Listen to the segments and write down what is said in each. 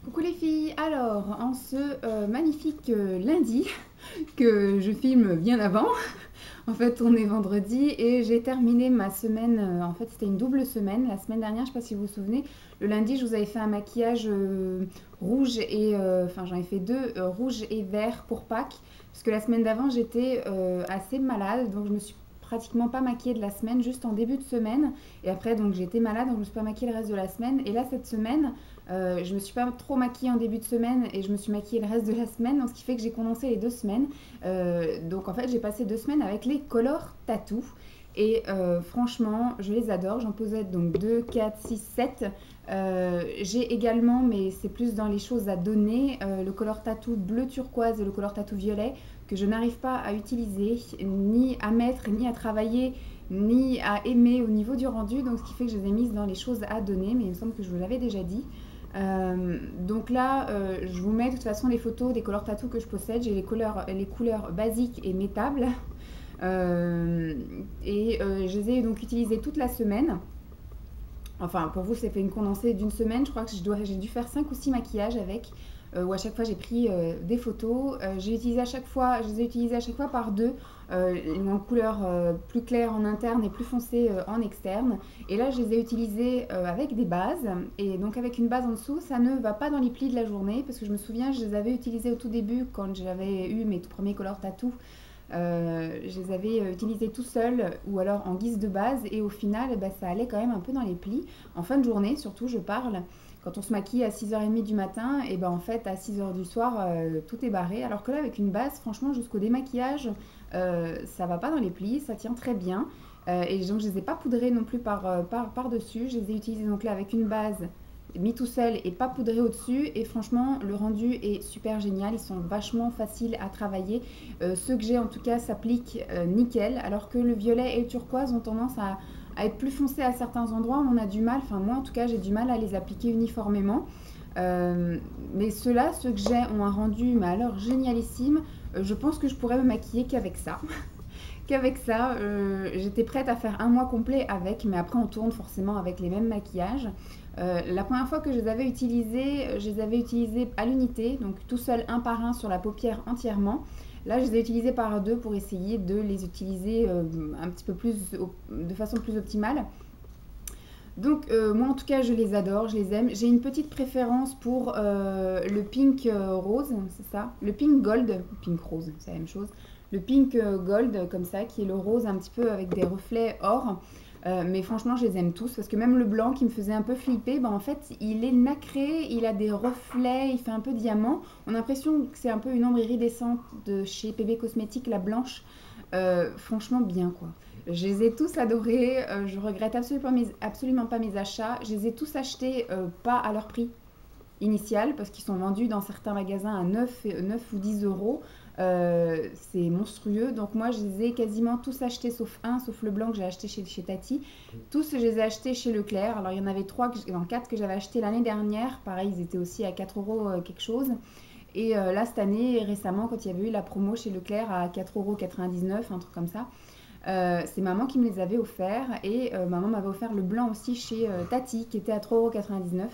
Coucou les filles, alors en ce magnifique lundi que je filme bien avant, en fait on est vendredi et j'ai terminé ma semaine, en fait c'était une double semaine, la semaine dernière, je sais pas si vous vous souvenez, le lundi je vous avais fait un maquillage rouge et, enfin j'en ai fait deux, rouge et vert pour Pâques, parce que la semaine d'avant j'étais assez malade, donc je me suis pratiquement pas maquillée de la semaine, juste en début de semaine, et après donc j'étais malade, donc je me suis pas maquillée le reste de la semaine, et là cette semaine je me suis pas trop maquillée en début de semaine et je me suis maquillée le reste de la semaine, donc ce qui fait que j'ai condensé les 2 semaines. Donc en fait j'ai passé 2 semaines avec les Color Tattoo et franchement je les adore. J'en possède donc 2, 4, 6, 7. J'ai également, mais c'est plus dans les choses à donner, le Color Tattoo bleu turquoise et le Color Tattoo violet que je n'arrive pas à utiliser, ni à mettre, ni à travailler, ni à aimer au niveau du rendu, donc ce qui fait que je les ai mises dans les choses à donner, mais il me semble que je vous l'avais déjà dit. Donc là, je vous mets de toute façon les photos des color tattoos que je possède. J'ai les couleurs basiques et métables. Je les ai donc utilisées toute la semaine. Enfin, pour vous, c'est fait une condensée d'une semaine. Je crois que j'ai dû faire 5 ou 6 maquillages avec, où à chaque fois j'ai pris des photos. J'ai utilisé à chaque fois, je les ai utilisées à chaque fois par deux, en couleur plus claire en interne et plus foncée en externe. Et là, je les ai utilisées avec des bases. Et donc avec une base en dessous, ça ne va pas dans les plis de la journée, parce que je me souviens, je les avais utilisées au tout début quand j'avais eu mes tout premiers color tattoos. Je les avais utilisés tout seul ou alors en guise de base et au final ça allait quand même un peu dans les plis. En fin de journée surtout je parle, quand on se maquille à 6h30 du matin et en fait à 6h du soir tout est barré, alors que là avec une base franchement jusqu'au démaquillage ça va pas dans les plis, ça tient très bien. Et donc je les ai pas poudrés non plus par dessus, je les ai utilisés donc là avec une base mis tout seul et pas poudré au-dessus, et franchement le rendu est super génial, ils sont vachement faciles à travailler. Ceux que j'ai en tout cas s'appliquent nickel, alors que le violet et le turquoise ont tendance à être plus foncés à certains endroits, on a du mal, enfin moi en tout cas j'ai du mal à les appliquer uniformément. Mais ceux-là, ceux que j'ai ont un rendu mais alors génialissime. Je pense que je pourrais me maquiller qu'avec ça. Qu'avec ça, j'étais prête à faire un mois complet avec, mais après on tourne forcément avec les mêmes maquillages. La première fois que je les avais utilisés à l'unité, donc tout seul un par un sur la paupière entièrement. Là, je les ai utilisés par deux pour essayer de les utiliser un petit peu plus, de façon plus optimale. Donc moi en tout cas je les adore, je les aime. J'ai une petite préférence pour le pink rose, c'est ça? Le pink gold, pink rose, c'est la même chose. Le pink gold comme ça, qui est le rose un petit peu avec des reflets or. Mais franchement je les aime tous, parce que même le blanc qui me faisait un peu flipper, en fait il est nacré, il a des reflets, il fait un peu diamant. On a l'impression que c'est un peu une ombre iridescente de chez PB Cosmétiques, la blanche. Franchement bien quoi. Je les ai tous adorés, je regrette absolument pas mes achats. Je les ai tous achetés pas à leur prix initial, parce qu'ils sont vendus dans certains magasins à 9 ou 10 euros. C'est monstrueux. Donc moi je les ai quasiment tous achetés sauf un, sauf le blanc que j'ai acheté chez Tati. Tous je les ai achetés chez Leclerc. Alors il y en avait 4 que j'avais acheté l'année dernière. Pareil, ils étaient aussi à 4 euros quelque chose. Et là cette année, récemment, quand il y avait eu la promo chez Leclerc à 4,99 €, un truc comme ça, c'est maman qui me les avait offerts, et maman m'avait offert le blanc aussi chez Tati qui était à 3,99 €.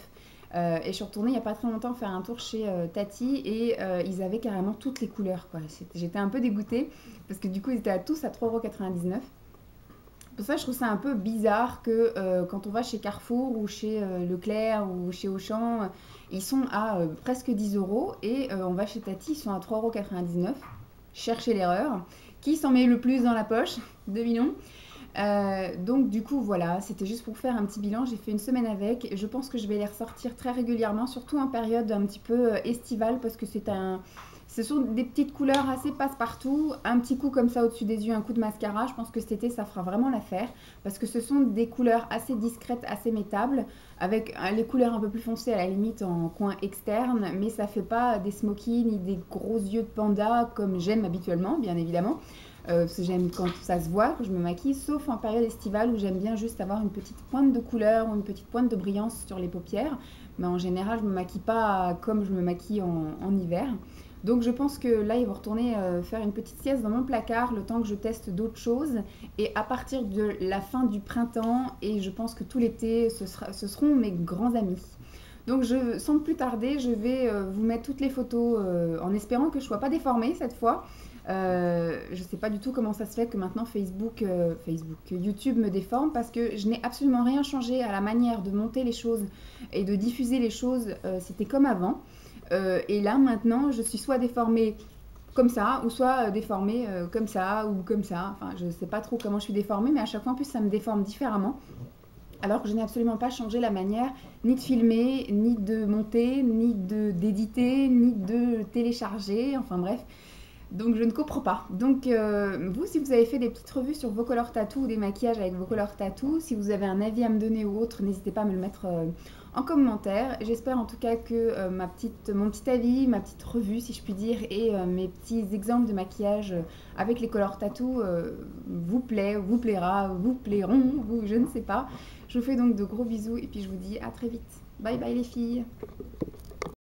Et je suis retournée il n'y a pas très longtemps faire un tour chez Tati, et ils avaient carrément toutes les couleurs quoi. J'étais un peu dégoûtée parce que du coup ils étaient tous à 3,99 €. Pour ça je trouve ça un peu bizarre que quand on va chez Carrefour ou chez Leclerc ou chez Auchan, ils sont à presque 10 euros, et on va chez Tati, ils sont à 3,99 €. Cherchez l'erreur. Qui s'en met le plus dans la poche? Devinons. Donc du coup voilà, c'était juste pour faire un petit bilan. J'ai fait une semaine avec. Je pense que je vais les ressortir très régulièrement, surtout en période un petit peu estivale, parce que ce sont des petites couleurs assez passe-partout. Un petit coup comme ça au-dessus des yeux, un coup de mascara. Je pense que cet été ça fera vraiment l'affaire, parce que ce sont des couleurs assez discrètes, assez métables, avec les couleurs un peu plus foncées à la limite en coin externe, mais ça fait pas des smokies ni des gros yeux de panda comme j'aime habituellement, bien évidemment. Parce que j'aime quand ça se voit, quand je me maquille, sauf en période estivale où j'aime bien juste avoir une petite pointe de couleur ou une petite pointe de brillance sur les paupières. Mais en général, je me maquille pas comme je me maquille en hiver. Donc je pense que là, ils vont retourner faire une petite sieste dans mon placard le temps que je teste d'autres choses. Et à partir de la fin du printemps, et je pense que tout l'été, ce seront mes grands amis. Donc sans plus tarder, je vais vous mettre toutes les photos en espérant que je ne sois pas déformée cette fois. Je ne sais pas du tout comment ça se fait que maintenant YouTube me déforme parce que je n'ai absolument rien changé à la manière de monter les choses et de diffuser les choses. C'était comme avant. Et là maintenant, je suis soit déformée comme ça, ou soit déformée comme ça, ou comme ça. Enfin, je ne sais pas trop comment je suis déformée, mais à chaque fois en plus ça me déforme différemment. Alors que je n'ai absolument pas changé la manière ni de filmer, ni de monter, ni d'éditer, ni de télécharger, enfin bref. Donc je ne comprends pas. Donc vous, si vous avez fait des petites revues sur vos couleurs tattoo ou des maquillages avec vos couleurs tattoo, si vous avez un avis à me donner ou autre, n'hésitez pas à me le mettre en commentaire. J'espère en tout cas que mon petit avis, ma petite revue si je puis dire, et mes petits exemples de maquillage avec les couleurs tattoo vous plaît, vous plaira, vous plairont, je ne sais pas. Je vous fais donc de gros bisous et puis je vous dis à très vite. Bye bye les filles.